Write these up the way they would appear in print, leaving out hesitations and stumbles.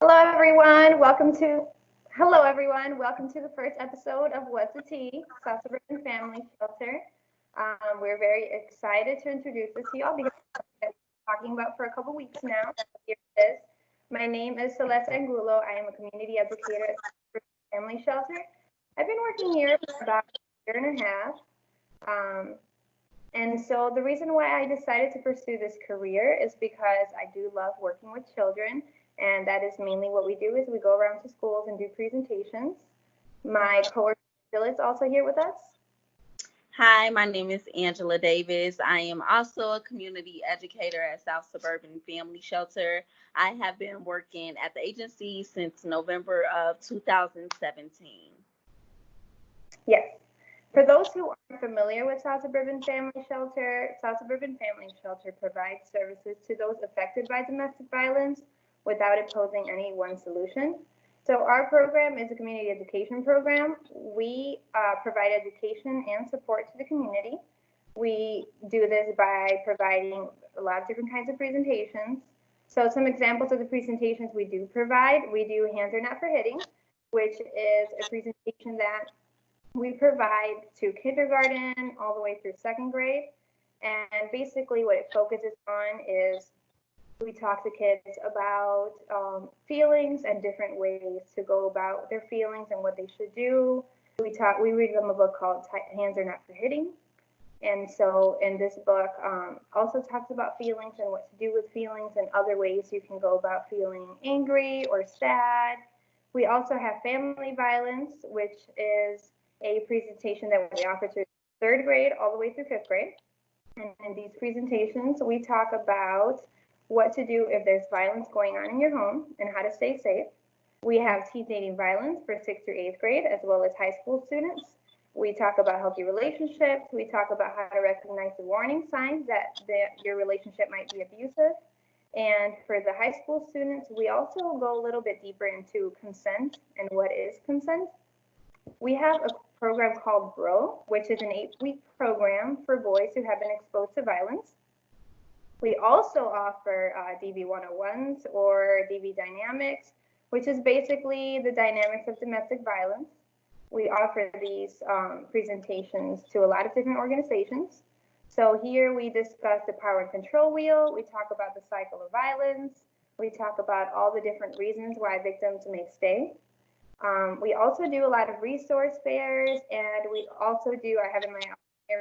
Hello everyone. Welcome to the first episode of What's a Tea, South Suburban Family Shelter. We're very excited to introduce this to y'all because we've been talking about for a couple weeks now. Here it is. My name is Celeste Angulo. I am a community educator at South Suburban Family Shelter. I've been working here for about a year and a half. And so the reason why I decided to pursue this career is because I do love working with children, and that is mainly what we do is we go around to schools and do presentations. My coworker Jill is also here with us. Hi, my name is Angela Davis. I am also a community educator at South Suburban Family Shelter. I have been working at the agency since November of 2017. Yes. For those who aren't familiar with South Suburban Family Shelter provides services to those affected by domestic violence without imposing any one solution. So our program is a community education program. We provide education and support to the community. We do this by providing a lot of different kinds of presentations. So some examples of the presentations we do provide, we do Hands Are Not for Hitting, which is a presentation that we provide to kindergarten all the way through second grade. And basically what it focuses on is we talk to kids about feelings and different ways to go about their feelings and what they should do. We read them a book called Hands Are Not for Hitting. And so in this book also talks about feelings and what to do with feelings and other ways you can go about feeling angry or sad. We also have family violence, which is a presentation that we offer to third grade all the way through fifth grade. And in these presentations, we talk about what to do if there's violence going on in your home and how to stay safe. We have teen dating violence for 6th through 8th grade, as well as high school students. We talk about healthy relationships. We talk about how to recognize the warning signs that your relationship might be abusive. And for the high school students, we also go a little bit deeper into consent and what is consent. We have a program called GROW, which is an 8-week program for boys who have been exposed to violence. We also offer DV 101s or DV Dynamics, which is basically the dynamics of domestic violence. We offer these presentations to a lot of different organizations. So here we discuss the power and control wheel. We talk about the cycle of violence. We talk about all the different reasons why victims may stay. We also do a lot of resource fairs, and we also do, I have in my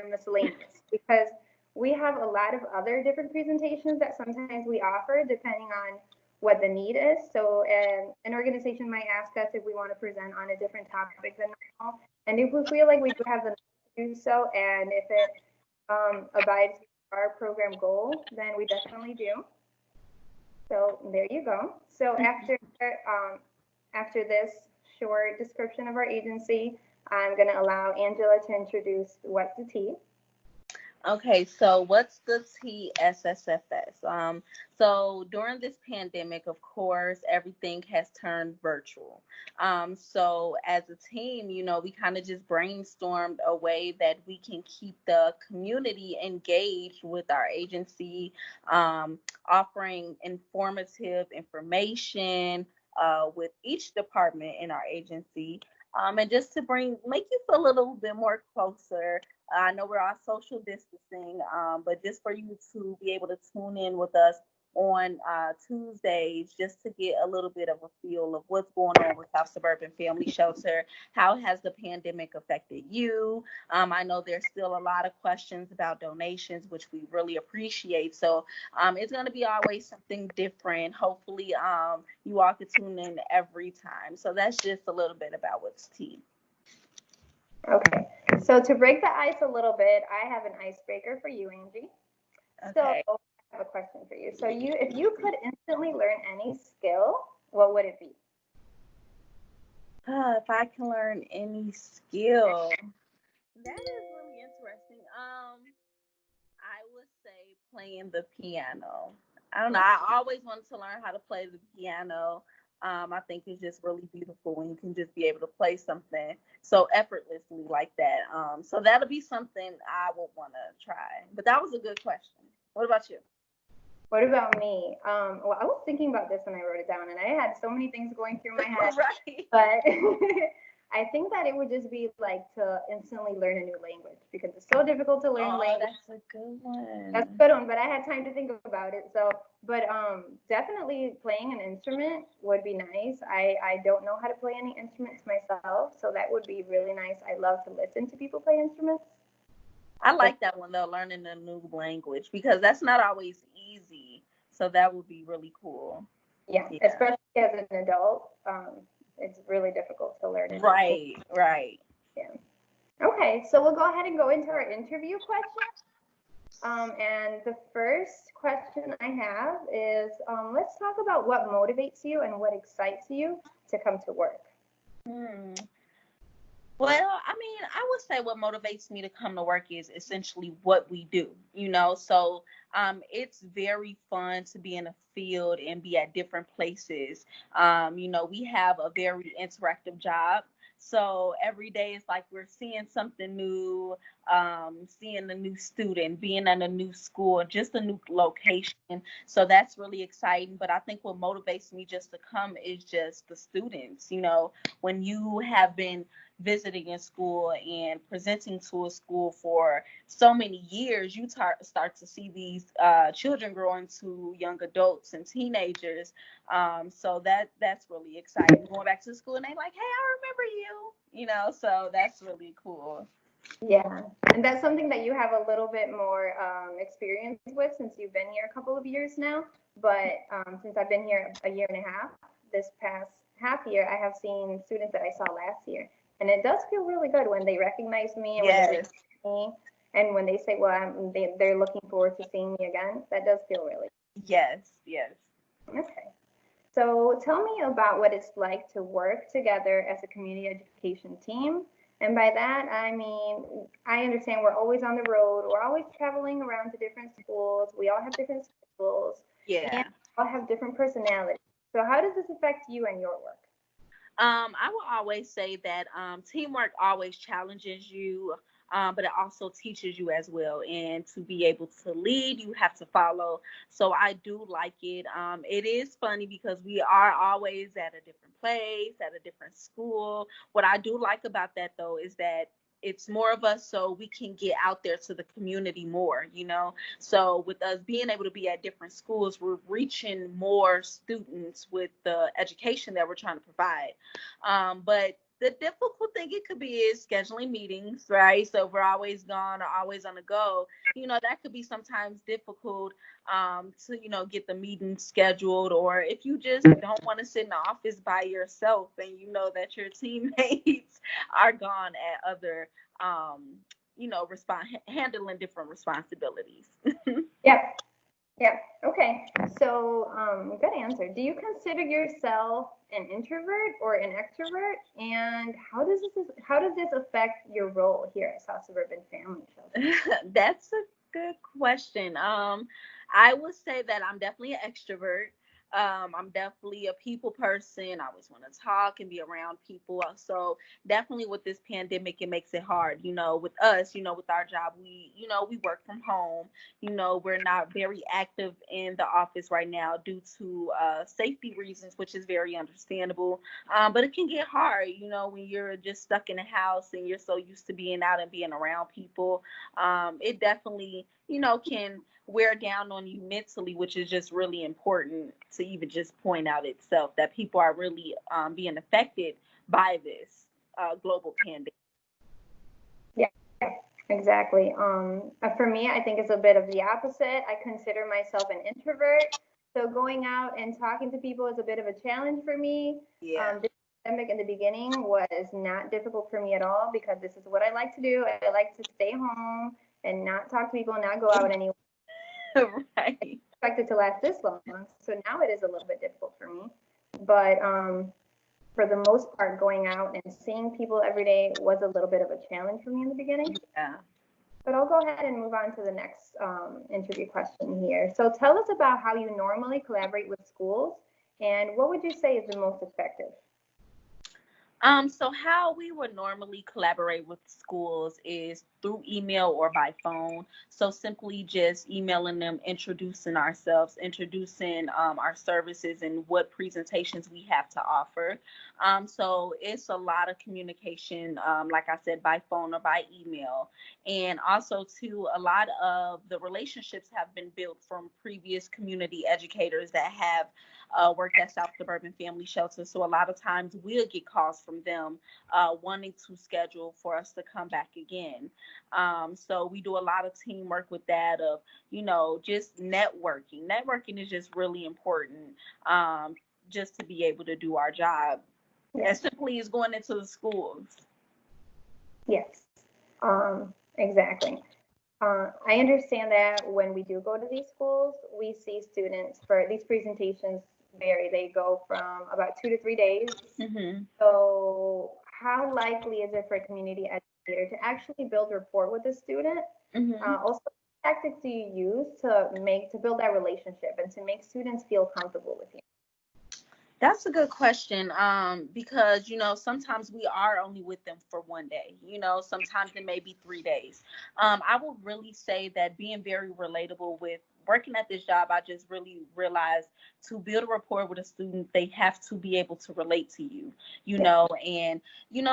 miscellaneous, because we have a lot of other different presentations that sometimes we offer depending on what the need is. So an organization might ask us if we want to present on a different topic than normal. And if we feel like we do have the need to do so, and if it abides our program goal, then we definitely do. So there you go. So after this short description of our agency, I'm going to allow Angela to introduce What's the Tea. Okay, so what's the TSSFS? So during this pandemic, of course, everything has turned virtual. So as a team, we kind of just brainstormed a way that we can keep the community engaged with our agency, offering informative information with each department in our agency. And just to make you feel a little bit more closer. I know we're on social distancing, but just for you to be able to tune in with us on Tuesdays, just to get a little bit of a feel of what's going on with South Suburban Family Shelter. How has the pandemic affected you? I know there's still a lot of questions about donations, which we really appreciate. So it's going to be always something different. Hopefully, you all can tune in every time. So that's just a little bit about what's tea. Okay, so to break the ice a little bit, I have an icebreaker for you, Angie. Okay. So I have a question for you. So if you could instantly learn any skill, what would it be? If I can learn any skill, that is really interesting. I would say playing the piano. I don't know. I always wanted to learn how to play the piano. I think it's just really beautiful when you can just be able to play something so effortlessly like that. So that'll be something I would want to try. But that was a good question. What about you? What about me? Well, I was thinking about this when I wrote it down, and I had so many things going through my head. Right. But I think that it would just be like to instantly learn a new language because it's so difficult to learn language. That's a good one. That's a good one, but I had time to think about it. So, but definitely playing an instrument would be nice. I don't know how to play any instruments myself, so that would be really nice. I love to listen to people play instruments. I like that one though, learning a new language, because that's not always easy. So that would be really cool. Yeah, especially as an adult, it's really difficult to learn. Right. Yeah. Okay, so we'll go ahead and go into our interview questions. And the first question I have is, let's talk about what motivates you and what excites you to come to work. Well, I mean, I would say what motivates me to come to work is essentially what we do, so it's very fun to be in a field and be at different places. We have a very interactive job. So every day it's like we're seeing something new, seeing a new student, being at a new school, just a new location. So that's really exciting. But I think what motivates me just to come is just the students. When you have been visiting in school and presenting to a school for so many years, you start to see these children grow into young adults and teenagers. So that's really exciting. Going back to school and they're like, hey, I remember you, so that's really cool. Yeah, and that's something that you have a little bit more experience with since you've been here a couple of years now. But since I've been here a year and a half, this past half year, I have seen students that I saw last year. And it does feel really good when they recognize me and when they recognize me, and when they say, well, they're looking forward to seeing me again. That does feel really good. Yes. Okay. So tell me about what it's like to work together as a community education team. And by that, I mean, I understand we're always on the road. We're always traveling around to different schools. We all have different schedules. Yeah. And we all have different personalities. So how does this affect you and your work? I will always say that teamwork always challenges you, but it also teaches you as well. And to be able to lead, you have to follow. So I do like it. It is funny because we are always at a different place, at a different school. What I do like about that, though, is that it's more of us, so we can get out there to the community more, So with us being able to be at different schools, we're reaching more students with the education that we're trying to provide. But the difficult thing it could be is scheduling meetings, right? So if we're always gone or always on the go, that could be sometimes difficult to, get the meeting scheduled. Or if you just don't want to sit in the office by yourself and you know that your teammates are gone at other, handling different responsibilities. Yeah. Okay. So, good answer. Do you consider yourself an introvert or an extrovert? And how does this affect your role here at South Suburban Family Shelter? That's a good question. I would say that I'm definitely an extrovert. I'm definitely a people person. I always want to talk and be around people. So definitely with this pandemic, it makes it hard. With us, with our job, we work from home. We're not very active in the office right now due to safety reasons, which is very understandable. But it can get hard, when you're just stuck in the house and you're so used to being out and being around people. It definitely, can wear down on you mentally, which is just really important to even just point out itself that people are really being affected by this global pandemic. Yeah, exactly. For me, I think it's a bit of the opposite. I consider myself an introvert. So going out and talking to people is a bit of a challenge for me. Yeah. This pandemic in the beginning was not difficult for me at all because this is what I like to do. I like to stay home and not talk to people, not go out anywhere. Right. I expect it to last this long, so now it is a little bit difficult for me. But for the most part, going out and seeing people every day was a little bit of a challenge for me in the beginning. Yeah. But I'll go ahead and move on to the next interview question here. So tell us about how you normally collaborate with schools, and what would you say is the most effective? So how we would normally collaborate with schools is through email or by phone. So simply just emailing them, introducing ourselves, introducing our services and what presentations we have to offer. So it's a lot of communication, like I said, by phone or by email. And also, too, a lot of the relationships have been built from previous community educators that have worked at South Suburban Family Shelter. So a lot of times we'll get calls from them wanting to schedule for us to come back again. So we do a lot of teamwork with that of, just networking. Networking is just really important, just to be able to do our job. As simply as going into the schools. Yes, exactly. I understand that when we do go to these schools, we see students for these presentations vary. They go from about 2 to 3 days. Mm-hmm. So how likely is it for a community educator to actually build rapport with the student? Mm-hmm. Also, what tactics do you use to build that relationship and to make students feel comfortable with you? That's a good question. Because, sometimes we are only with them for one day, sometimes it may be 3 days. I would really say that being very relatable with working at this job, I just really realized to build a rapport with a student, they have to be able to relate to you, and,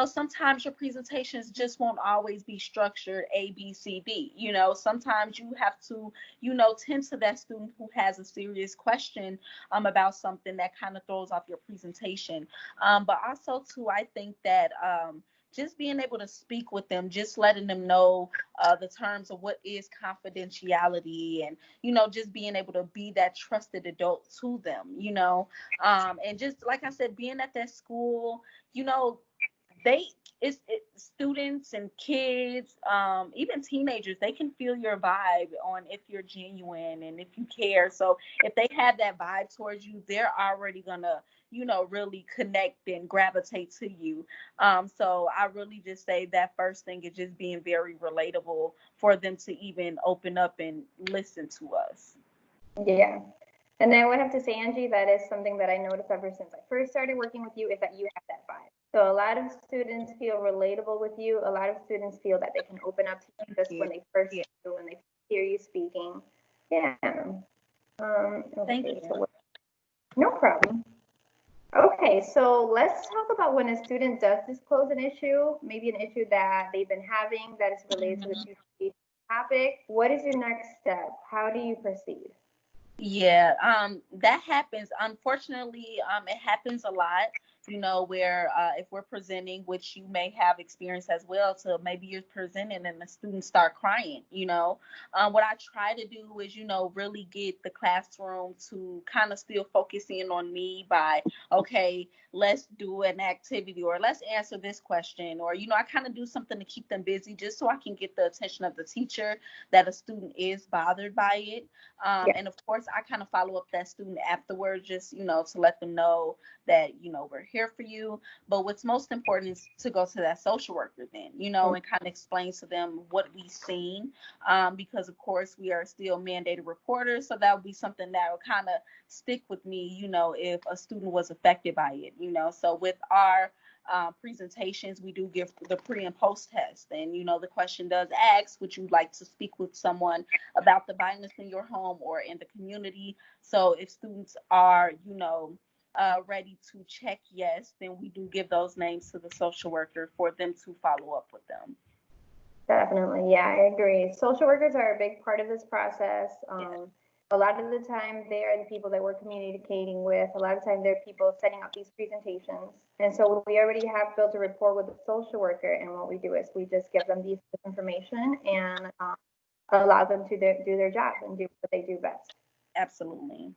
sometimes your presentations just won't always be structured A, B, C, D, sometimes you have to, tend to that student who has a serious question about something that kind of throws off your presentation. But also, too, I think that just being able to speak with them, just letting them know the terms of what is confidentiality and, just being able to be that trusted adult to them, and just like I said, being at that school, they students and kids, even teenagers, they can feel your vibe on if you're genuine and if you care. So if they have that vibe towards you, they're already gonna really connect and gravitate to you. So I really just say that first thing is just being very relatable for them to even open up and listen to us. Yeah. And I would have to say, Angie, that is something that I noticed ever since I first started working with you, is that you have that vibe. So a lot of students feel relatable with you. A lot of students feel that they can open up to you just when they first see you, when they hear you speaking. Yeah. Thank Okay, you. so no problem. Okay, so let's talk about when a student does disclose an issue, maybe an issue that they've been having that is related to the tutor topic. What is your next step? How do you proceed? Yeah, that happens. Unfortunately, it happens a lot, where if we're presenting, which you may have experience as well, so maybe you're presenting and the students start crying, what I try to do is, really get the classroom to kind of still focus in on me by, okay, let's do an activity or let's answer this question, or, I kind of do something to keep them busy just so I can get the attention of the teacher that a student is bothered by it. And of course, I kind of follow up that student afterwards, just, to let them know that, we're here for you. But what's most important is to go to that social worker then, and kind of explain to them what we've seen. Because, of course, we are still mandated reporters. So that would be something that will kind of stick with me, if a student was affected by it, So with our presentations, we do give the pre and post test. And, the question does ask, would you like to speak with someone about the violence in your home or in the community? So if students are, ready to check yes, then we do give those names to the social worker for them to follow up with them. Definitely. Yeah, I agree. Social workers are a big part of this process. A lot of the time, they are the people that we're communicating with. A lot of time, they're people setting up these presentations. And so we already have built a rapport with the social worker. And what we do is we just give them this information and allow them to do their job and do what they do best. Absolutely.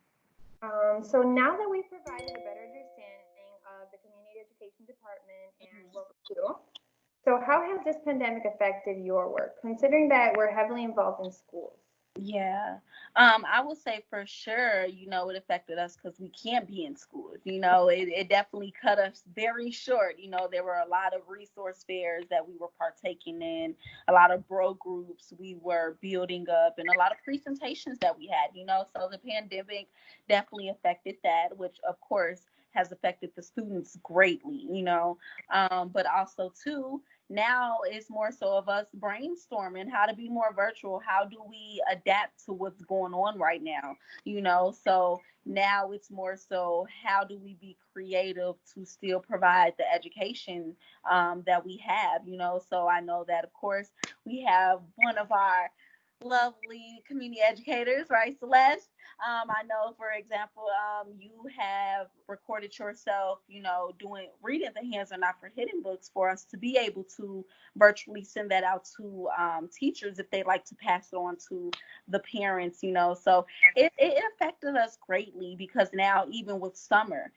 So now that we've provided a better understanding of the community education department and what we do, so how has this pandemic affected your work, considering that we're heavily involved in schools? Yeah. I would say for sure, it affected us because we can't be in schools. It definitely cut us very short. There were a lot of resource fairs that we were partaking in, a lot of bro groups we were building up, and a lot of presentations that we had, so the pandemic definitely affected that, which of course has affected the students greatly, but also too, now it's more so of us brainstorming how to be more virtual. How do we adapt to what's going on right now? So now it's more so how do we be creative to still provide the education that we have, So I know that, of course, we have one of our lovely community educators, right, Celeste? I know, for example, you have recorded yourself, doing reading the Hands Are Not for Hidden books for us to be able to virtually send that out to teachers if they like to pass it on to the parents, So it affected us greatly because now, even with summer,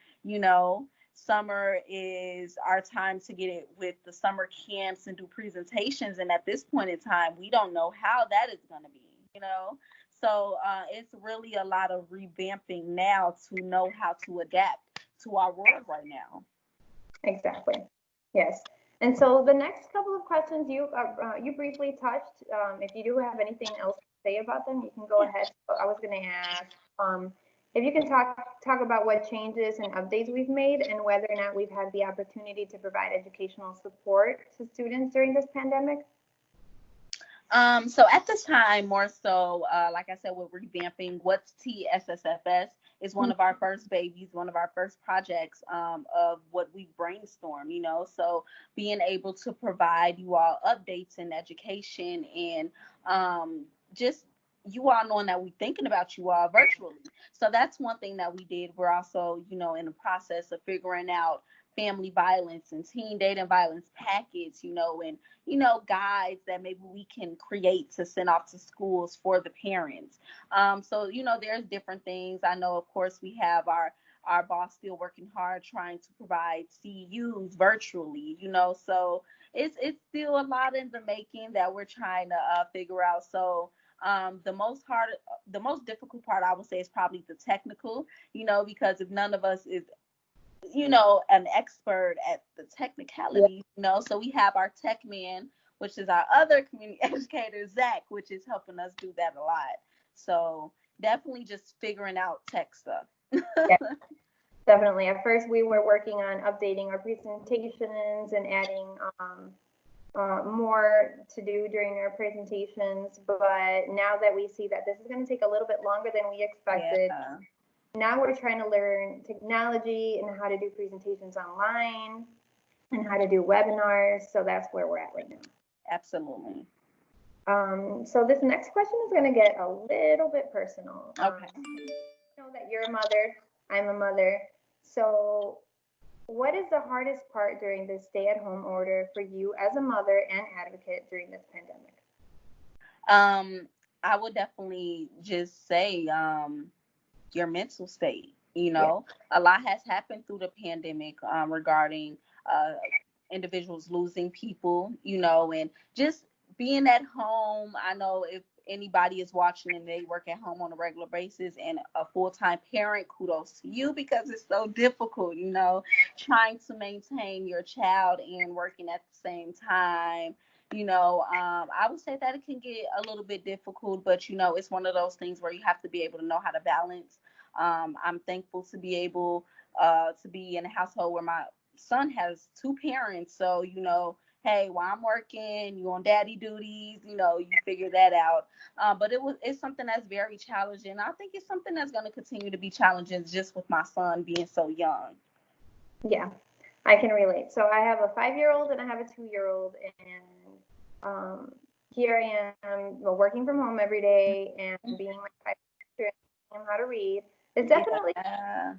summer is our time to get it with the summer camps and do presentations. And at this point in time, we don't know how that is going to be. So it's really a lot of revamping now to know how to adapt to our world right now. Exactly. Yes. And so the next couple of questions you briefly touched. If you do have anything else to say about them, you can go ahead. So I was going to ask if you can talk about what changes and updates we've made and whether or not we've had the opportunity to provide educational support to students during this pandemic. So at this time, more so, like I said, we're revamping what's TSSFS is one of our first babies, one of our first projects of what we brainstorm, So being able to provide you all updates in education and just you all knowing that we're thinking about you all virtually. So that's one thing that we did. We're also, in the process of figuring out family violence and teen dating violence packets, and guides that maybe we can create to send off to schools for the parents. So there's different things. I know, of course, we have our boss still working hard trying to provide CUs virtually, so it's still a lot in the making that we're trying to figure out. So the most difficult part, I would say, is probably the technical, because if none of us is an expert at the technicalities, so we have our tech man, which is our other community educator, Zach, which is helping us do that a lot. So definitely just figuring out tech stuff. Yeah, definitely. At first, we were working on updating our presentations and adding more to do during our presentations. But now that we see that this is going to take a little bit longer than we expected, now we're trying to learn technology and how to do presentations online and how to do webinars. So that's where we're at right now. Absolutely. So this next question is going to get a little bit personal. Okay. I know that you're a mother. I'm a mother. So what is the hardest part during this stay-at-home order for you as a mother and advocate during this pandemic? I would definitely just say your mental state. A lot has happened through the pandemic regarding individuals losing people, and just being at home. I know if anybody is watching and they work at home on a regular basis and a full-time parent, kudos to you, because it's so difficult, trying to maintain your child and working at the same time. I would say that it can get a little bit difficult, but it's one of those things where you have to be able to know how to balance. I'm thankful to be able to be in a household where my son has two parents, so hey, while I'm working, you on daddy duties, you figure that out. But it's something that's very challenging. I think it's something that's going to continue to be challenging just with my son being so young. Yeah, I can relate. So I have a 5-year-old and I have a 2-year-old, and here I am working from home every day and being my 5-year-old, teaching him how to read. It's definitely to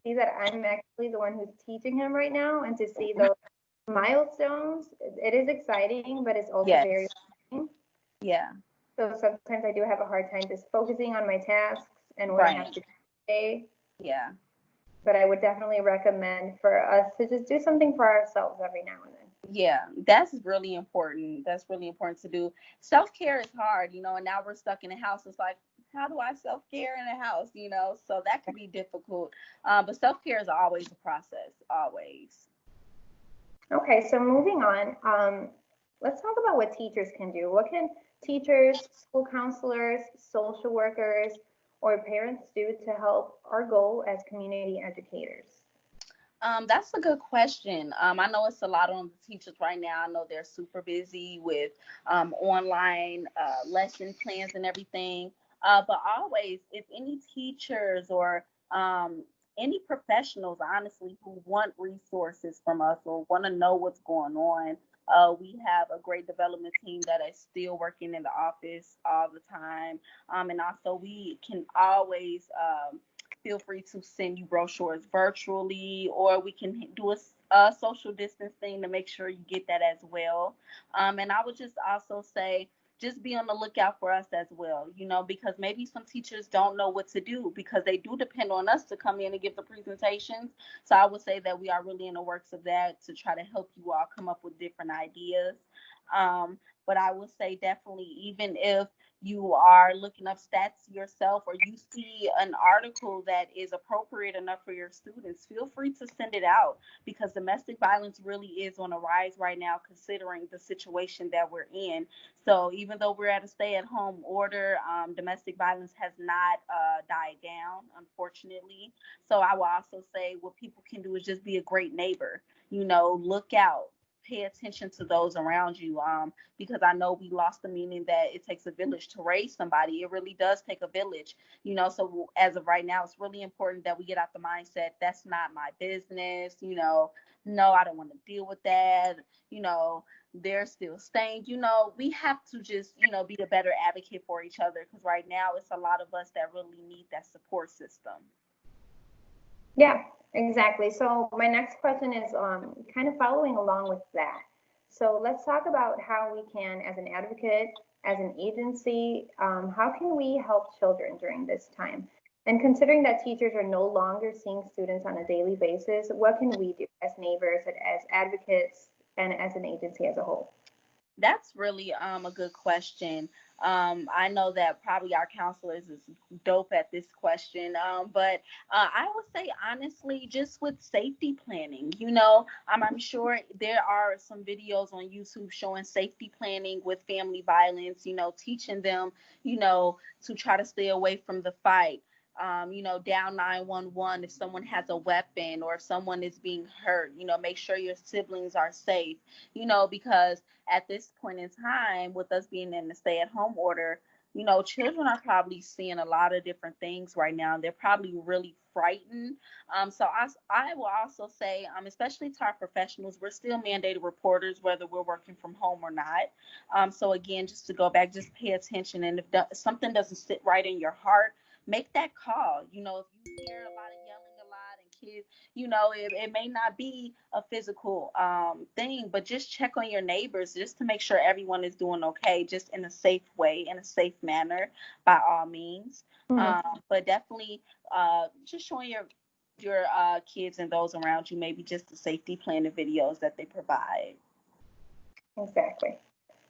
see that I'm actually the one who's teaching him right now, and to see those milestones. It is exciting, but it's also very exciting. Yeah. So sometimes I do have a hard time just focusing on my tasks and what I have to do today. Yeah. But I would definitely recommend for us to just do something for ourselves every now and then. Yeah, that's really important. That's really important to do. Self-care is hard, and now we're stuck in the house. It's like, how do I self-care in the house, So that can be difficult. But self-care is always a process, always. Okay, so moving on, let's talk about what teachers can do. What can teachers, school counselors, social workers, or parents do to help our goal as community educators? That's a good question. I know it's a lot on the teachers right now. I know they're super busy with online lesson plans and everything. But always, if any teachers or any professionals, honestly, who want resources from us or want to know what's going on, we have a great development team that is still working in the office all the time. And also, we can always feel free to send you brochures virtually, or we can do a social distance thing to make sure you get that as well. And I would just also say, just be on the lookout for us as well, because maybe some teachers don't know what to do because they do depend on us to come in and give the presentations. So I would say that we are really in the works of that to try to help you all come up with different ideas. But I would say definitely, even if you are looking up stats yourself or you see an article that is appropriate enough for your students, feel free to send it out because domestic violence really is on a rise right now considering the situation that we're in. So even though we're at a stay-at-home order, domestic violence has not died down, unfortunately. So I will also say what people can do is just be a great neighbor, look out, pay attention to those around you, because I know we lost the meaning that it takes a village to raise somebody. It really does take a village, so as of right now, it's really important that we get out the mindset that's not my business, no, I don't want to deal with that, they're still staying, we have to just, be a better advocate for each other because right now it's a lot of us that really need that support system. Yeah, exactly. So my next question is kind of following along with that. So let's talk about how we can, as an advocate, as an agency, how can we help children during this time? And considering that teachers are no longer seeing students on a daily basis, what can we do as neighbors, as advocates, and as an agency as a whole? That's really a good question. I know that probably our counselors is dope at this question, but I would say honestly, just with safety planning, I'm sure there are some videos on YouTube showing safety planning with family violence, teaching them, to try to stay away from the fight. Down 911 if someone has a weapon or if someone is being hurt, make sure your siblings are safe, because at this point in time, with us being in the stay at home order, children are probably seeing a lot of different things right now. They're probably really frightened. So I will also say, especially to our professionals, we're still mandated reporters, whether we're working from home or not. So again, just to go back, just pay attention. And if something doesn't sit right in your heart, make that call. If you hear a lot of yelling a lot and kids, it may not be a physical thing, but just check on your neighbors just to make sure everyone is doing okay, just in a safe way, in a safe manner, by all means. But definitely just showing your kids and those around you maybe just the safety plan and videos that they provide. Exactly.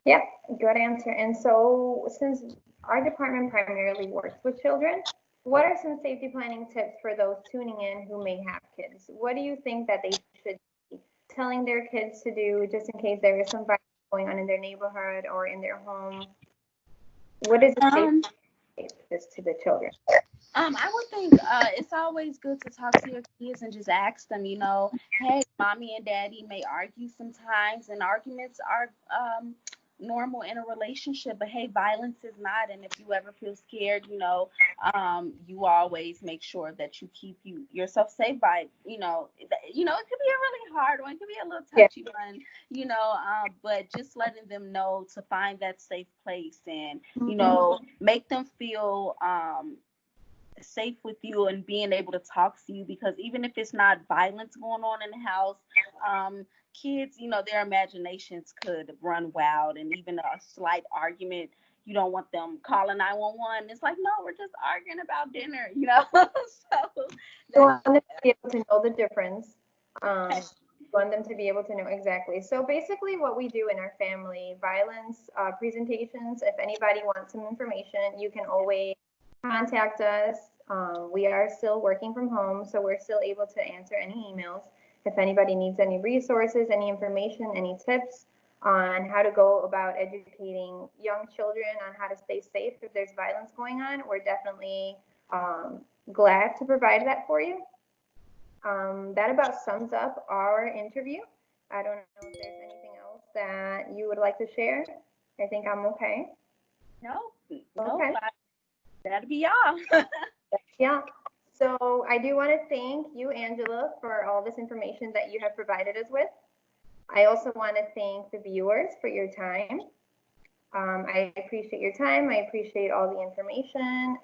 Yep, good answer. And so, since our department primarily works with children, what are some safety planning tips for those tuning in who may have kids? What do you think that they should be telling their kids to do just in case there is some violence going on in their neighborhood or in their home? What is the safety this to the children? I would think it's always good to talk to your kids and just ask them, hey, mommy and daddy may argue sometimes, and arguments are normal in a relationship, but hey, violence is not. And if you ever feel scared, you always make sure that you keep yourself safe by, it could be a really hard one, it could be a little touchy one, but just letting them know to find that safe place and, make them feel safe with you and being able to talk to you, because even if it's not violence going on in the house, kids, their imaginations could run wild, and even a slight argument, you don't want them calling 911. It's like, no, we're just arguing about dinner, so You want them to be able to know the difference. Want them to be able to know exactly. So basically what we do in our family violence presentations, if anybody wants some information, you can always contact us. We are still working from home, so we're still able to answer any emails. If anybody needs any resources, any information, any tips on how to go about educating young children on how to stay safe if there's violence going on, we're definitely glad to provide that for you. That about sums up our interview. I don't know if there's anything else that you would like to share. I think I'm okay. No, Okay. That'll be y'all. Yeah. So I do want to thank you, Angela, for all this information that you have provided us with. I also want to thank the viewers for your time. I appreciate your time. I appreciate all the information.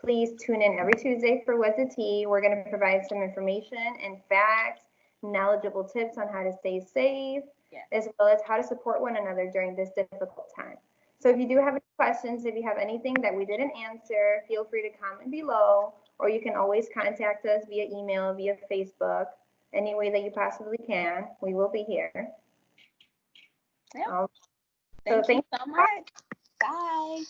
Please tune in every Tuesday for What's the Tea. We're going to provide some information and facts, knowledgeable tips on how to stay safe, as well as how to support one another during this difficult time. So if you do have any questions, if you have anything that we didn't answer, feel free to comment below, or you can always contact us via email, via Facebook, any way that you possibly can. We will be here. Yep. Thank you so much. Bye.